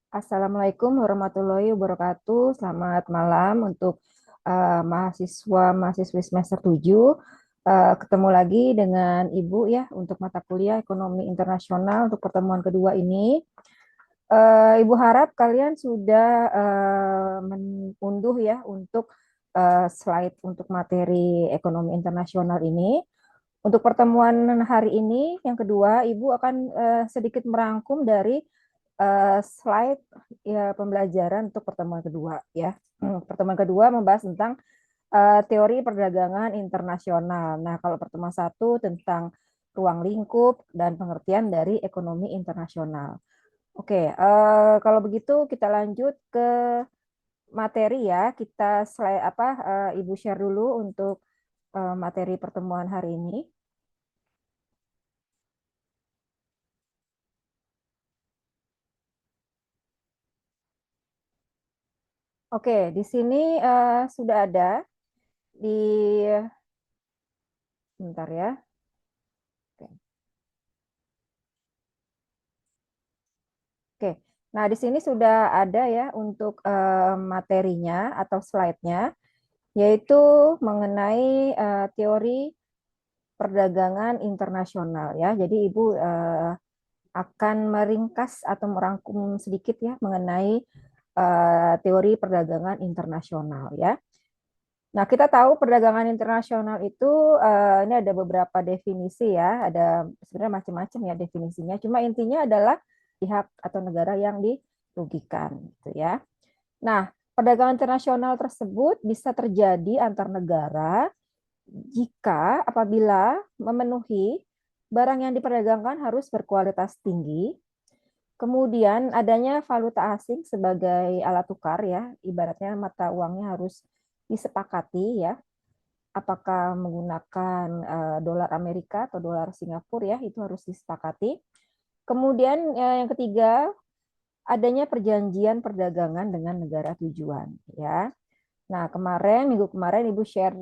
Assalamualaikum warahmatullahi wabarakatuh. Selamat malam untuk mahasiswa-mahasiswi semester 7. Ketemu lagi dengan Ibu ya untuk mata kuliah Ekonomi Internasional untuk pertemuan kedua ini. Ibu harap kalian sudah mengunduh ya untuk slide untuk materi ekonomi internasional ini. Untuk pertemuan hari ini yang kedua, Ibu akan sedikit merangkum dari slide ya pembelajaran untuk pertemuan kedua ya. Pertemuan kedua membahas tentang teori perdagangan internasional. Nah, kalau pertemuan satu tentang ruang lingkup dan pengertian dari ekonomi internasional. Oke, kalau begitu kita lanjut ke materi ya. Kita slide apa? Ibu share dulu untuk materi pertemuan hari ini. Oke, di sini sudah ada di bentar ya. Oke. Oke. Nah, di sini sudah ada ya untuk materinya atau slide-nya, yaitu mengenai teori perdagangan internasional ya. Jadi Ibu akan meringkas atau merangkum sedikit ya mengenai teori perdagangan internasional ya. Nah, kita tahu perdagangan internasional itu ini ada beberapa definisi ya, ada sebenarnya macam-macam ya definisinya. Cuma intinya adalah pihak atau negara yang dirugikan, gitu ya. Nah, perdagangan internasional tersebut bisa terjadi antar negara jika apabila memenuhi barang yang diperdagangkan harus berkualitas tinggi, kemudian adanya valuta asing sebagai alat tukar ya, ibaratnya mata uangnya harus disepakati ya, apakah menggunakan dolar Amerika atau dolar Singapura ya, itu harus disepakati. Kemudian yang ketiga, adanya perjanjian perdagangan dengan negara tujuan ya. Nah, minggu kemarin Ibu share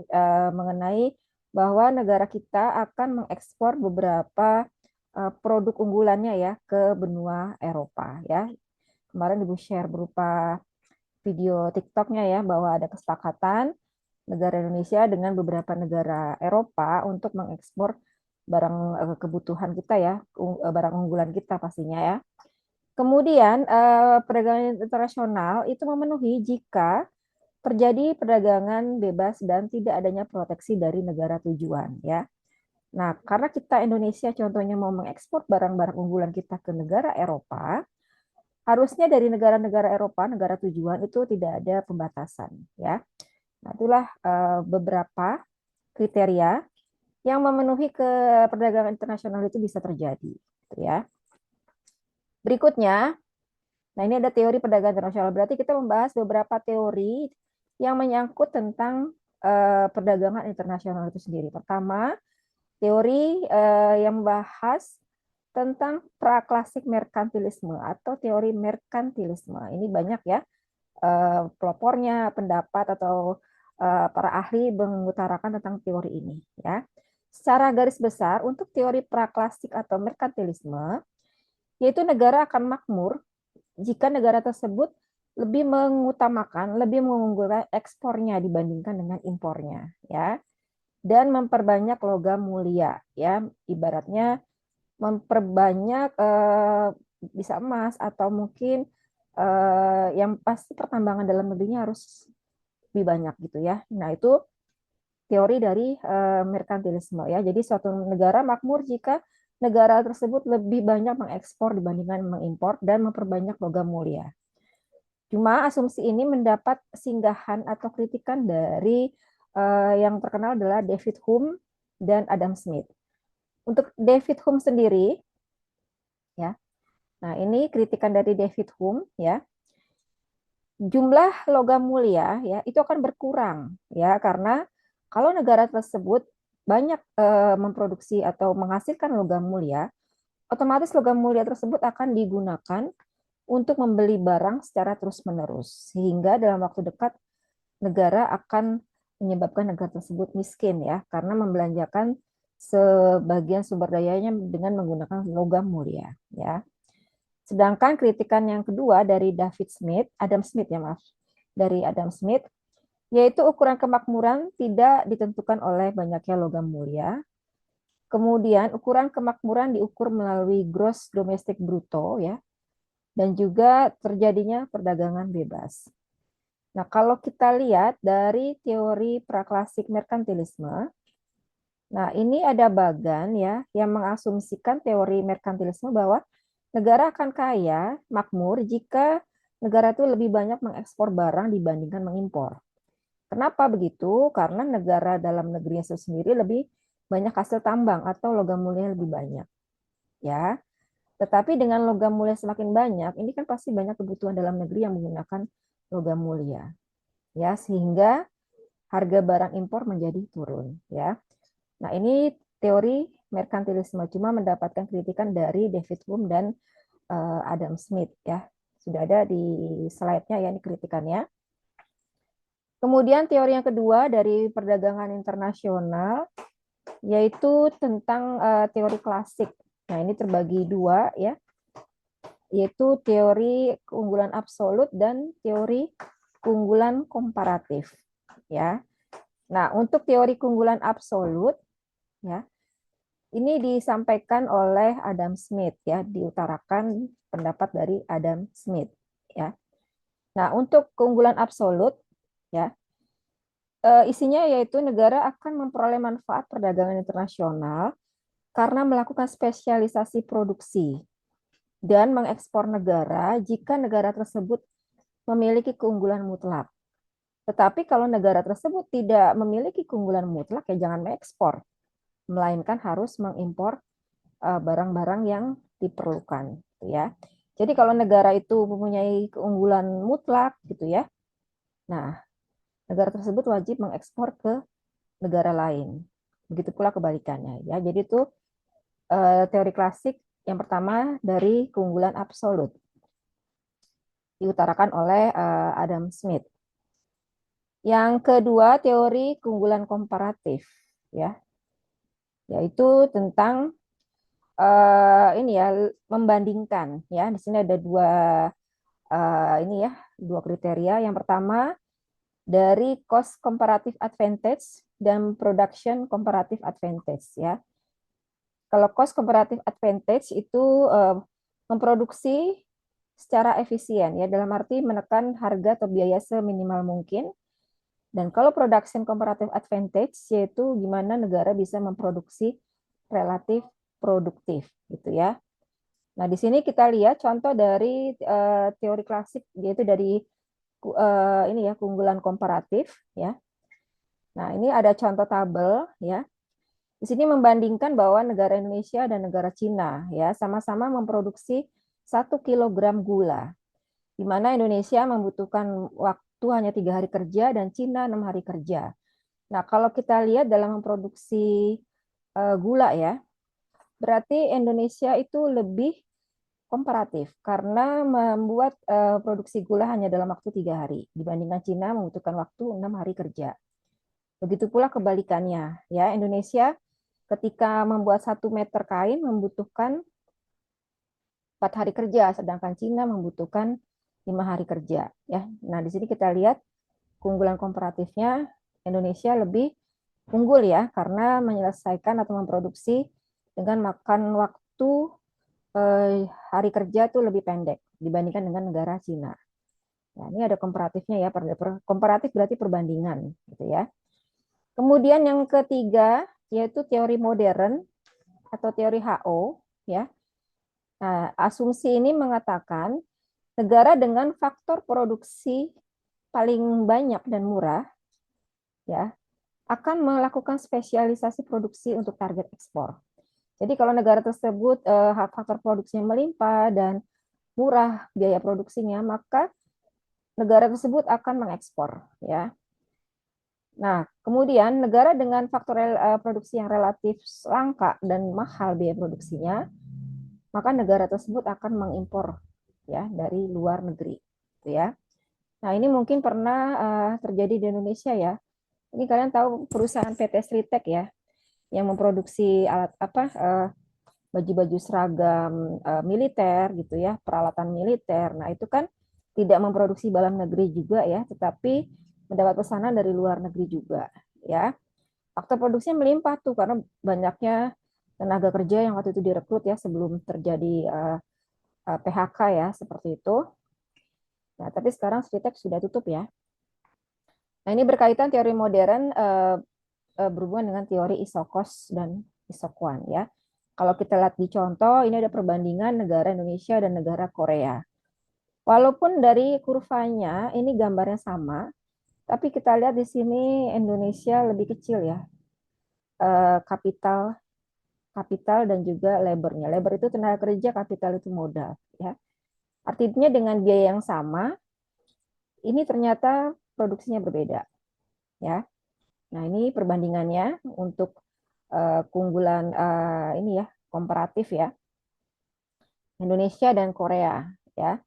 mengenai bahwa negara kita akan mengekspor beberapa produk unggulannya ya ke benua Eropa ya. Kemarin Ibu share berupa video TikToknya ya bahwa ada kesepakatan negara Indonesia dengan beberapa negara Eropa untuk mengekspor barang kebutuhan kita ya, barang unggulan kita pastinya ya. Kemudian perdagangan internasional itu memenuhi jika terjadi perdagangan bebas dan tidak adanya proteksi dari negara tujuan ya. Nah, karena kita Indonesia contohnya mau mengekspor barang-barang unggulan kita ke negara Eropa, harusnya dari negara-negara Eropa, negara tujuan itu tidak ada pembatasan ya. Nah, itulah beberapa kriteria yang memenuhi ke perdagangan internasional itu bisa terjadi gitu ya. Berikutnya, nah ini ada teori perdagangan internasional. Berarti kita membahas beberapa teori yang menyangkut tentang perdagangan internasional itu sendiri. Pertama, teori yang membahas tentang praklasik merkantilisme atau teori merkantilisme. Ini banyak ya pelopornya, pendapat atau para ahli mengutarakan tentang teori ini ya. Secara garis besar untuk teori praklasik atau merkantilisme, yaitu negara akan makmur jika negara tersebut lebih mengutamakan, lebih mengunggulkan ekspornya dibandingkan dengan impornya ya, dan memperbanyak logam mulia ya, ibaratnya memperbanyak bisa emas atau mungkin yang pasti pertambangan dalam negerinya harus lebih banyak gitu ya. Nah, itu teori dari merkantilisme ya. Jadi suatu negara makmur jika negara tersebut lebih banyak mengekspor dibandingkan mengimpor dan memperbanyak logam mulia. Cuma asumsi ini mendapat singgahan atau kritikan dari yang terkenal adalah David Hume dan Adam Smith. Untuk David Hume sendiri, ya, nah ini kritikan dari David Hume, ya, jumlah logam mulia ya itu akan berkurang ya karena kalau negara tersebut banyak memproduksi atau menghasilkan logam mulia, otomatis logam mulia tersebut akan digunakan untuk membeli barang secara terus-menerus sehingga dalam waktu dekat negara akan menyebabkan negara tersebut miskin ya karena membelanjakan sebagian sumber dayanya dengan menggunakan logam mulia ya. Sedangkan kritikan yang kedua dari Adam Smith ya maaf, dari Adam Smith, yaitu ukuran kemakmuran tidak ditentukan oleh banyaknya logam mulia. Kemudian ukuran kemakmuran diukur melalui gross domestic bruto ya, dan juga terjadinya perdagangan bebas. Nah, kalau kita lihat dari teori praklasik merkantilisme, nah ini ada bagan ya yang mengasumsikan teori merkantilisme bahwa negara akan kaya, makmur jika negara itu lebih banyak mengekspor barang dibandingkan mengimpor. Kenapa begitu? Karena negara dalam negerinya itu sendiri lebih banyak hasil tambang atau logam mulia lebih banyak. Ya, tetapi dengan logam mulia semakin banyak, ini kan pasti banyak kebutuhan dalam negeri yang menggunakan logam mulia. Ya, sehingga harga barang impor menjadi turun, ya. Nah, ini teori merkantilisme cuma mendapatkan kritikan dari David Hume dan Adam Smith ya. Sudah ada di slide-nya ya ini kritikannya. Kemudian teori yang kedua dari perdagangan internasional yaitu tentang teori klasik. Nah, ini terbagi dua ya, yaitu teori keunggulan absolut dan teori keunggulan komparatif ya. Nah, untuk teori keunggulan absolut ya, ini disampaikan oleh Adam Smith ya, diutarakan pendapat dari Adam Smith ya. Nah, untuk keunggulan absolut ya, isinya yaitu negara akan memperoleh manfaat perdagangan internasional karena melakukan spesialisasi produksi dan mengekspor negara jika negara tersebut memiliki keunggulan mutlak. Tetapi kalau negara tersebut tidak memiliki keunggulan mutlak, ya jangan mengekspor, melainkan harus mengimpor barang-barang yang diperlukan, gitu ya. Jadi kalau negara itu mempunyai keunggulan mutlak, gitu ya, nah negara tersebut wajib mengekspor ke negara lain. Begitu pula kebalikannya, ya. Jadi itu teori klasik yang pertama dari keunggulan absolut diutarakan oleh Adam Smith. Yang kedua teori keunggulan komparatif, ya, yaitu tentang ini ya membandingkan, ya. Di sini ada dua ini ya dua kriteria. Yang pertama dari cost comparative advantage dan production comparative advantage, ya. Kalau cost comparative advantage itu memproduksi secara efisien ya dalam arti menekan harga atau biaya seminimal mungkin. Dan kalau production comparative advantage yaitu gimana negara bisa memproduksi relatif produktif gitu ya. Nah, di sini kita lihat contoh dari teori klasik yaitu dari ini ya keunggulan komparatif ya. Nah, ini ada contoh tabel ya. Di sini membandingkan bahwa negara Indonesia dan negara Cina ya sama-sama memproduksi 1 kilogram gula, di mana Indonesia membutuhkan waktu hanya 3 hari kerja dan Cina 6 hari kerja. Nah, kalau kita lihat dalam memproduksi gula ya, berarti Indonesia itu lebih komparatif karena membuat produksi gula hanya dalam waktu 3 hari, dibandingkan Cina membutuhkan waktu 6 hari kerja. Begitu pula kebalikannya, ya Indonesia ketika membuat 1 meter kain membutuhkan 4 hari kerja, sedangkan Cina membutuhkan 5 hari kerja. Ya, nah di sini kita lihat keunggulan komparatifnya Indonesia lebih unggul ya karena menyelesaikan atau memproduksi dengan makan waktu hari kerja itu lebih pendek dibandingkan dengan negara Cina. Nah, ini ada komparatifnya ya, komparatif berarti perbandingan gitu ya. Kemudian yang ketiga yaitu teori modern atau teori HO ya. Nah, asumsi ini mengatakan negara dengan faktor produksi paling banyak dan murah ya akan melakukan spesialisasi produksi untuk target ekspor. Jadi kalau negara tersebut faktor produksinya melimpah dan murah biaya produksinya, maka negara tersebut akan mengekspor ya. Nah, kemudian negara dengan faktor produksi yang relatif langka dan mahal biaya produksinya, maka negara tersebut akan mengimpor ya dari luar negeri, gitu ya. Nah, ini mungkin pernah terjadi di Indonesia ya. Ini kalian tahu perusahaan PT Sritek ya, yang memproduksi alat baju-baju seragam militer gitu ya, peralatan militer. Nah, itu kan tidak memproduksi dalam negeri juga ya, tetapi mendapat pesanan dari luar negeri juga ya. Faktor produksinya melimpah tuh karena banyaknya tenaga kerja yang waktu itu direkrut ya sebelum terjadi PHK ya seperti itu. Nah, tapi sekarang Sritek sudah tutup ya. Nah, ini berkaitan teori modern berhubungan dengan teori Isokos dan Isokwan ya. Kalau kita lihat di contoh, ini ada perbandingan negara Indonesia dan negara Korea. Walaupun dari kurvanya ini gambarnya sama, tapi kita lihat di sini Indonesia lebih kecil ya, kapital kapital dan juga labornya. Labor itu tenaga kerja, kapital itu modal ya. Artinya dengan biaya yang sama, ini ternyata produksinya berbeda ya. Nah, ini perbandingannya untuk keunggulan ini ya, komparatif ya. Indonesia dan Korea ya.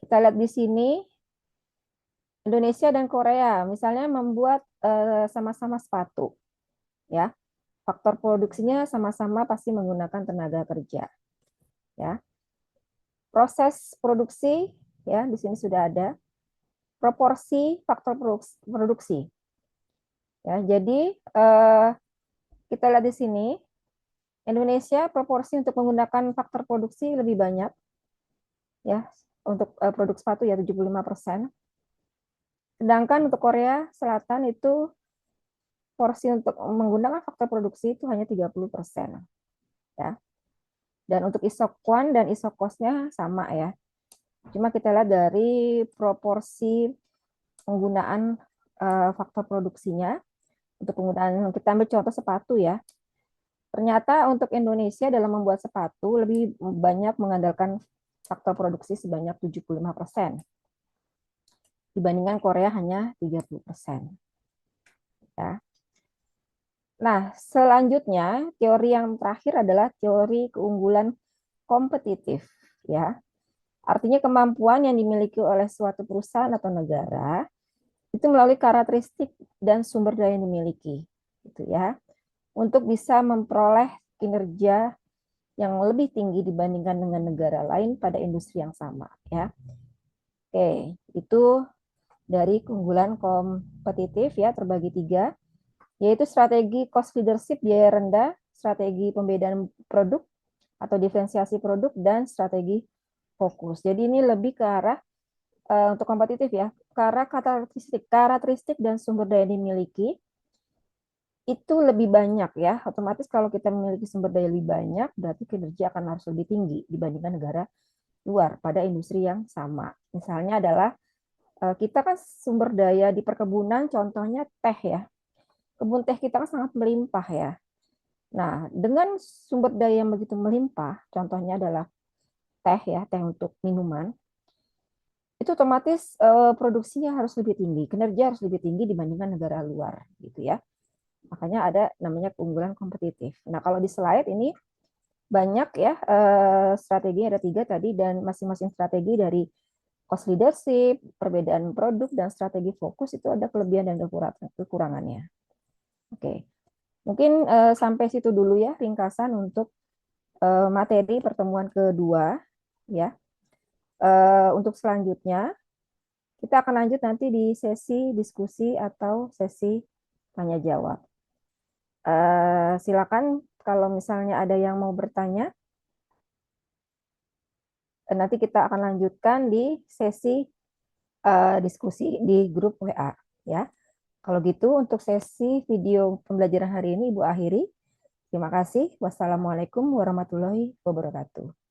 Kita lihat di sini Indonesia dan Korea misalnya membuat sama-sama sepatu ya. Faktor produksinya sama-sama pasti menggunakan tenaga kerja ya. Proses produksi ya di sini sudah ada proporsi faktor produksi ya. Jadi kita lihat di sini Indonesia proporsi untuk menggunakan faktor produksi lebih banyak ya untuk produk sepatu ya 75%. Sedangkan untuk Korea Selatan itu porsi untuk menggunakan faktor produksi itu hanya 30% ya. Dan untuk isokwan dan isokosnya sama ya. Cuma kita lihat dari proporsi penggunaan faktor produksinya untuk penggunaan kita ambil contoh sepatu ya. Ternyata untuk Indonesia dalam membuat sepatu lebih banyak mengandalkan faktor produksi sebanyak 75% dibandingkan Korea hanya 30%. Ya. Nah, selanjutnya teori yang terakhir adalah teori keunggulan kompetitif ya. Artinya kemampuan yang dimiliki oleh suatu perusahaan atau negara itu melalui karakteristik dan sumber daya yang dimiliki gitu ya. Untuk bisa memperoleh kinerja yang lebih tinggi dibandingkan dengan negara lain pada industri yang sama ya. Oke, itu dari keunggulan kompetitif ya terbagi 3, yaitu strategi cost leadership biaya rendah, strategi pembedaan produk atau diferensiasi produk, dan strategi fokus. Jadi ini lebih ke arah untuk kompetitif ya, ke arah karakteristik dan sumber daya yang dimiliki itu lebih banyak ya. Otomatis kalau kita memiliki sumber daya lebih banyak, berarti kinerja akan harus lebih tinggi dibandingkan negara luar pada industri yang sama. Misalnya adalah kita kan sumber daya di perkebunan, contohnya teh ya. Kebun teh kita kan sangat melimpah ya. Nah, dengan sumber daya yang begitu melimpah, contohnya adalah teh ya, teh untuk minuman, itu otomatis produksinya harus lebih tinggi, kinerja harus lebih tinggi dibandingkan negara luar, gitu ya. Makanya ada namanya keunggulan kompetitif. Nah, kalau di slide ini banyak ya strategi, ada 3 tadi, dan masing-masing strategi dari cost leadership, perbedaan produk, dan strategi fokus itu ada kelebihan dan kekurangannya. Oke, mungkin sampai situ dulu ya ringkasan untuk materi pertemuan kedua ya. Untuk selanjutnya kita akan lanjut nanti di sesi diskusi atau sesi tanya jawab. Silakan kalau misalnya ada yang mau bertanya. Nanti kita akan lanjutkan di sesi diskusi di grup WA ya. Kalau gitu untuk sesi video pembelajaran hari ini Ibu akhiri. Terima kasih. Wassalamualaikum warahmatullahi wabarakatuh.